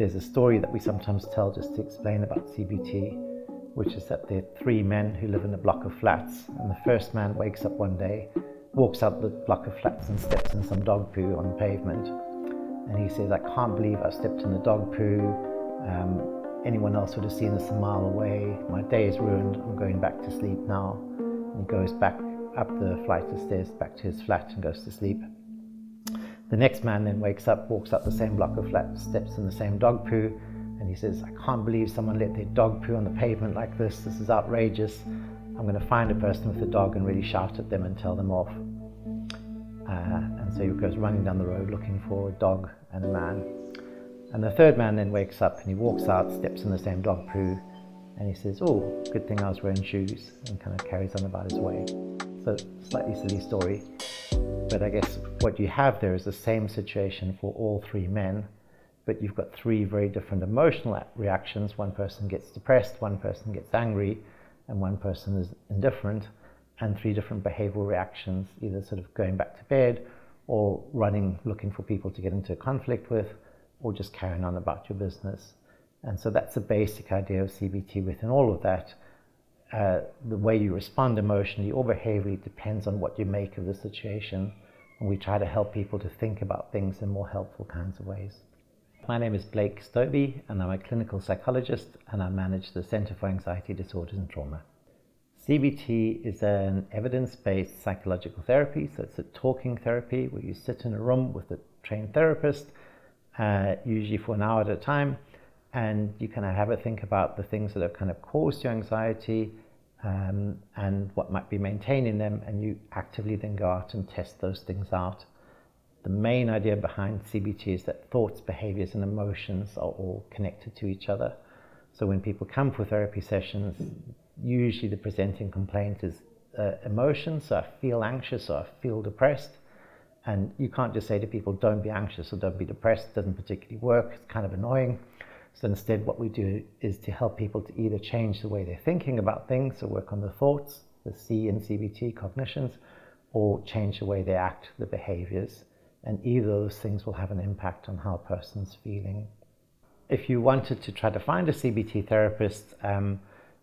there's a story that we sometimes tell just to explain about CBT, which is that there are three men who live in a block of flats, and the first man wakes up one day, walks out the block of flats and steps in some dog poo on the pavement. And he says, "I can't believe I stepped in the dog poo. Anyone else would have seen this a mile away. My day is ruined. I'm going back to sleep now." And he goes back up the flight of stairs back to his flat and goes to sleep. The next man then wakes up, walks up the same block of flats, steps in the same dog poo, and he says, "I can't believe someone let their dog poo on the pavement like this. This is outrageous. I'm going to find a person with a dog and really shout at them and tell them off." And so he goes running down the road looking for a dog and a man. And the third man then wakes up and he walks out, steps in the same dog poo, and he says, "Oh, good thing I was wearing shoes," and kind of carries on about his way. So, slightly silly story, but I guess what you have there is the same situation for all three men, but you've got three very different emotional reactions. One person gets depressed, one person gets angry, and one person is indifferent, and three different behavioral reactions, either sort of going back to bed or running, looking for people to get into a conflict with, or just carrying on about your business. And so that's the basic idea of CBT. Within all of that, the way you respond emotionally or behaviorally depends on what you make of the situation, and we try to help people to think about things in more helpful kinds of ways. My name is Blake Stobie, and I'm a clinical psychologist, and I manage the Centre for Anxiety Disorders and Trauma. CBT is an evidence-based psychological therapy, so it's a talking therapy where you sit in a room with a trained therapist, usually for an hour at a time, and you kind of have a think about the things that have kind of caused your anxiety and what might be maintaining them, and you actively then go out and test those things out. The main idea behind CBT is that thoughts, behaviors, and emotions are all connected to each other. So when people come for therapy sessions, usually the presenting complaint is emotion, so I feel anxious or I feel depressed. And you can't just say to people, "Don't be anxious" or "Don't be depressed." It doesn't particularly work. It's kind of annoying. So instead what we do is to help people to either change the way they're thinking about things, so work on the thoughts, the C in CBT, cognitions, or change the way they act, the behaviors. And either of those things will have an impact on how a person's feeling. If you wanted to try to find a CBT therapist,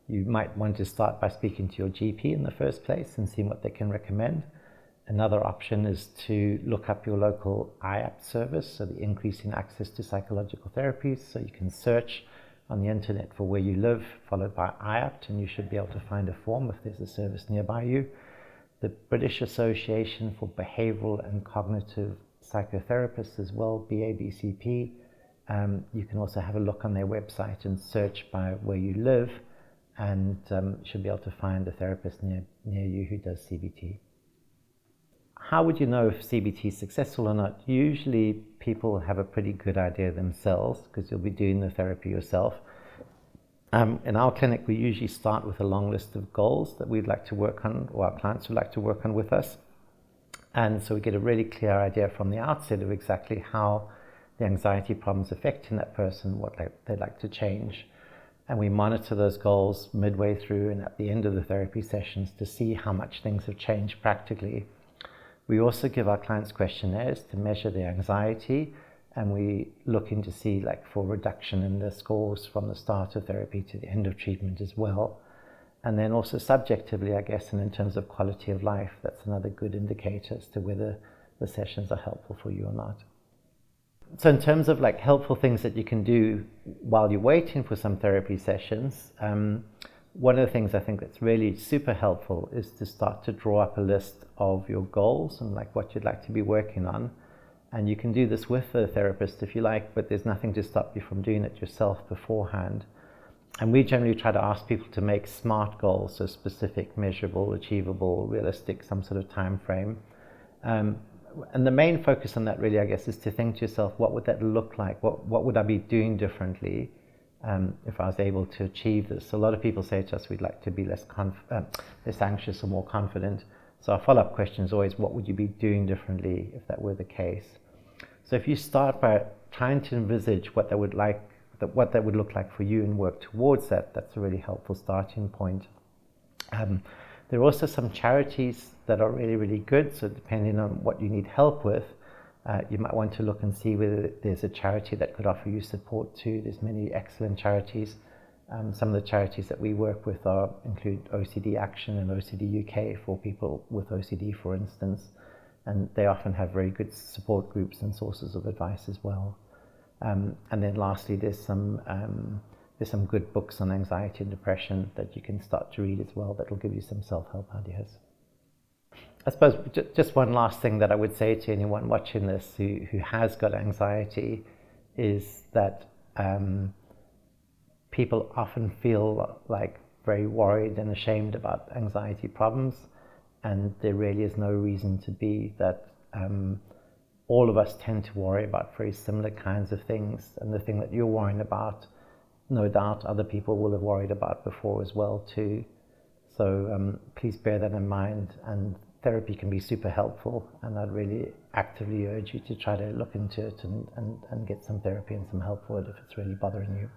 you might want to start by speaking to your GP in the first place and seeing what they can recommend. Another option is to look up your local IAPT service, so the Increasing Access to Psychological Therapies. So you can search on the internet for where you live, followed by IAPT, and you should be able to find a form if there's a service nearby you. The British Association for Behavioural and Cognitive Psychotherapists as well, BABCP. You can also have a look on their website and search by where you live, and should be able to find a therapist near you who does CBT. How would you know if CBT is successful or not? Usually people have a pretty good idea themselves, because you'll be doing the therapy yourself. In our clinic, we usually start with a long list of goals that we'd like to work on, or our clients would like to work on with us. And so we get a really clear idea from the outset of exactly how the anxiety problems affecting that person, what they'd like to change. And we monitor those goals midway through and at the end of the therapy sessions to see how much things have changed practically. We also give our clients questionnaires to measure their anxiety, and we looking to see for reduction in the scores from the start of therapy to the end of treatment as well. And then also subjectively, I guess, and in terms of quality of life, that's another good indicator as to whether the sessions are helpful for you or not. So in terms of helpful things that you can do while you're waiting for some therapy sessions, one of the things I think that's really super helpful is to start to draw up a list of your goals and what you'd like to be working on. And you can do this with a therapist if you like, but there's nothing to stop you from doing it yourself beforehand. And we generally try to ask people to make SMART goals, so specific, measurable, achievable, realistic, some sort of time frame. And the main focus on that really, I guess, is to think to yourself, what would that look like? What would I be doing differently if I was able to achieve this? So a lot of people say to us, we'd like to be less anxious or more confident. So our follow-up question is always, what would you be doing differently if that were the case? So if you start by trying to envisage what that would look like for you and work towards that, that's a really helpful starting point. There are also some charities that are really, really good. So depending on what you need help with, You might want to look and see whether there's a charity that could offer you support too. There's many excellent charities. Some of the charities that we work with include OCD Action and OCD UK for people with OCD, for instance, and they often have very good support groups and sources of advice as well. And then lastly, there's some good books on anxiety and depression that you can start to read as well that will give you some self-help ideas. I suppose just one last thing that I would say to anyone watching this who has got anxiety is that people often feel like very worried and ashamed about anxiety problems, and there really is no reason to be. That all of us tend to worry about very similar kinds of things, and the thing that you're worrying about, no doubt other people will have worried about before as well too. So please bear that in mind, and therapy can be super helpful, and I'd really actively urge you to try to look into it and get some therapy and some help for it if it's really bothering you.